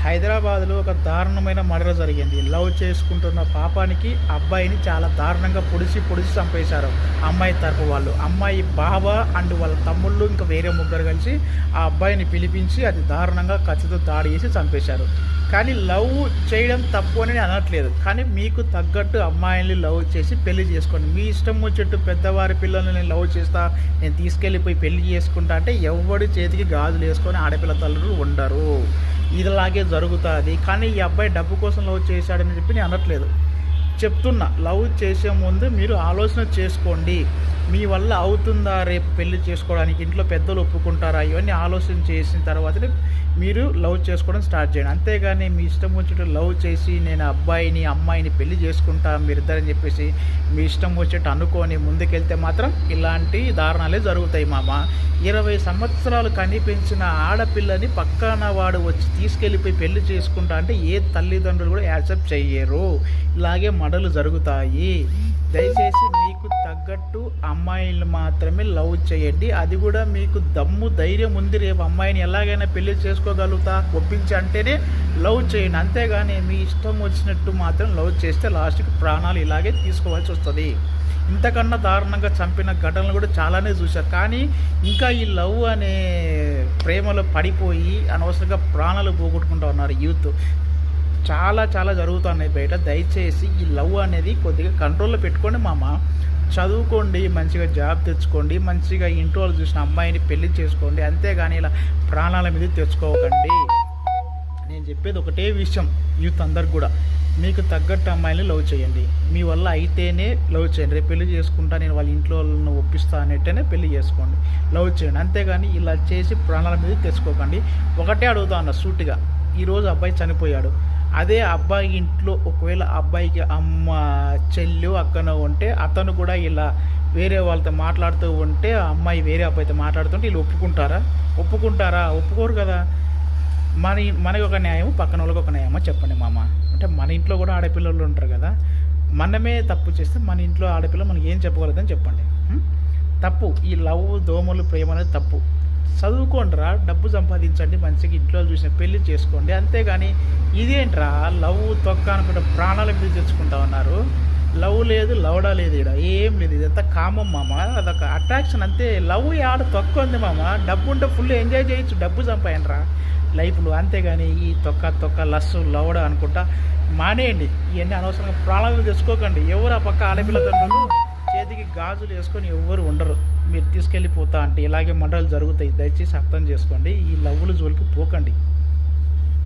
హైదరాబాద్లో ఒక దారుణమైన మర్డర్ జరిగింది. లవ్ చేసుకుంటున్న పాపానికి అబ్బాయిని చాలా దారుణంగా పొడిచి చంపేశారు అమ్మాయి తరపు వాళ్ళు. అమ్మాయి బావ అండ్ వాళ్ళ తమ్ముళ్ళు ఇంకా వేరే ముగ్గురు కలిసి ఆ అబ్బాయిని పిలిపించి అది దారుణంగా కత్తితో దాడి చేసి చంపేశారు. కానీ లవ్ చేయడం తప్పు అని అనట్లేదు, కానీ మీకు తగ్గట్టు అమ్మాయిని లవ్ చేసి పెళ్లి చేసుకోండి. మీ ఇష్టం వచ్చేట్టు పెద్దవారి పిల్లల్ని నేను లవ్ చేస్తా, నేను తీసుకెళ్ళిపోయి పెళ్లి చేసుకుంటా అంటే ఎవడి చేతికి గాజులు వేసుకొని ఆడపిల్ల తల్లులు ఉండరు. ఇదిలాగే జరుగుతుంది. కానీ ఈ అబ్బాయి డబ్బు కోసం లవ్ చేశాడని చెప్పి నేను అనట్లేదు, చెప్తున్నా. లవ్ చేసే ముందు మీరు ఆలోచన చేసుకోండి, మీ వల్ల అవుతుందా రేపు పెళ్లి చేసుకోవడానికి, ఇంట్లో పెద్దలు ఒప్పుకుంటారా, ఇవన్నీ ఆలోచన చేసిన తర్వాతనే మీరు లవ్ చేసుకోవడం స్టార్ట్ చేయండి. అంతేగాని మీ ఇష్టం వచ్చేటట్టు లవ్ చేసి నేను అబ్బాయిని అమ్మాయిని పెళ్లి చేసుకుంటా మీరిద్దరని చెప్పేసి మీ ఇష్టం వచ్చేట్టు అనుకొని ముందుకెళ్తే మాత్రం ఇలాంటి దారుణాలే జరుగుతాయి మామ. 20 సంవత్సరాలు కనిపించిన ఆడపిల్లని పక్కన వాడు వచ్చి తీసుకెళ్ళిపోయి పెళ్లి చేసుకుంటా అంటే ఏ తల్లిదండ్రులు కూడా యాక్సెప్ట్ చెయ్యరు. ఇలాగే మడలు జరుగుతాయి. దయచేసి మీకు తగ్గట్టు అమ్మాయిలు మాత్రమే లవ్ చేయండి. అది కూడా మీకు దమ్ము ధైర్యం ఉంది, రేపు అమ్మాయిని ఎలాగైనా పెళ్లి చేసుకోగలుగుతా ఒప్పించి అంటేనే లవ్ చేయండి. అంతేగాని మీ ఇష్టం వచ్చినట్టు మాత్రం లవ్ చేస్తే లాస్ట్కి ప్రాణాలు ఇలాగే తీసుకోవాల్సి వస్తుంది. ఇంతకన్నా దారుణంగా చంపిన ఘటనలు కూడా చాలానే చూశారు. కానీ ఇంకా ఈ లవ్ అనే ప్రేమలో పడిపోయి అనవసరంగా ప్రాణాలు పోగొట్టుకుంటూ ఉన్నారు యూత్. చాలా చాలా జరుగుతున్నాయి బయట. దయచేసి ఈ లవ్ అనేది కొద్దిగా కంట్రోల్లో పెట్టుకోండి మామ. చదువుకోండి, మంచిగా జాబ్ తెచ్చుకోండి, మంచిగా ఇంట్లో వాళ్ళు చూసిన అమ్మాయిని పెళ్లి చేసుకోండి. అంతేగాని ఇలా ప్రాణాల మీద తెచ్చుకోకండి. నేను చెప్పేది ఒకటే విషయం యూత్ అందరికి కూడా, మీకు తగ్గట్టు అమ్మాయిని లవ్ చేయండి. మీ వల్ల అయితేనే లవ్ చేయండి. రేపు పెళ్లి చేసుకుంటా నేను వాళ్ళ ఇంట్లో వాళ్ళని ఒప్పిస్తా అనేట్టేనే పెళ్లి చేసుకోండి, లవ్ చేయండి. అంతేగాని ఇలా చేసి ప్రాణాల మీద తెచ్చుకోకండి. ఒకటే అడుగుతా అన్న సూటిగా, ఈరోజు అబ్బాయి చనిపోయాడు, అదే అబ్బాయి ఇంట్లో ఒకవేళ అబ్బాయికి అమ్మ చెల్లి అక్కనో ఉంటే అతను కూడా ఇలా వేరే వాళ్ళతో మాట్లాడుతూ ఉంటే, ఆ అమ్మాయి వేరే అబ్బాయితో మాట్లాడుతుంటే వీళ్ళు ఒప్పుకుంటారా? ఒప్పుకోరు కదా. మనకి ఒక న్యాయం, పక్కన వాళ్ళకి ఒక న్యాయమో చెప్పండి మామ. అంటే మన ఇంట్లో కూడా ఆడపిల్లలు ఉంటారు కదా, మనమే తప్పు చేస్తే మన ఇంట్లో ఆడపిల్ల మనకి ఏం చెప్పగలదని చెప్పండి. తప్పు. ఈ లవ్ దోమలు ప్రేమ అనేది తప్పు. చదువుకోండిరా, డబ్బు సంపాదించండి, మంచిగా ఇంట్లో చూసిన పెళ్లి చేసుకోండి. అంతేగాని ఇదేంట్రా లవ్ తొక్క అనుకుంటే ప్రాణాల మీద తెచ్చుకుంటా ఉన్నారు. లవ్ లేదు, లవడా లేదు, ఇక్కడ ఏం లేదు. ఇదంతా కామం మామ, అదొక అట్రాక్షన్ అంతే. లవ్ ఆడ తొక్క ఉంది మామ. డబ్బు ఉంటే ఫుల్ ఎంజాయ్ చేయొచ్చు, డబ్బు సంపాదనరా లైఫ్లో. అంతేగాని ఈ తొక్క లస్సు లవడ అనుకుంటా మానేయండి. ఇవన్నీ అనవసరంగా ప్రాణాలు తెచ్చుకోకండి. ఎవరు ఆ పక్క ఆడపిల్ల తండ్రులు చేతికి గాజులు వేసుకొని ఎవ్వరు ఉండరు. మీరు తీసుకెళ్ళిపోతా అంటే ఇలాగే మంటలు జరుగుతాయి. దయచేసి అర్థం చేసుకోండి. ఈ లవ్వుల జోలికి పోకండి.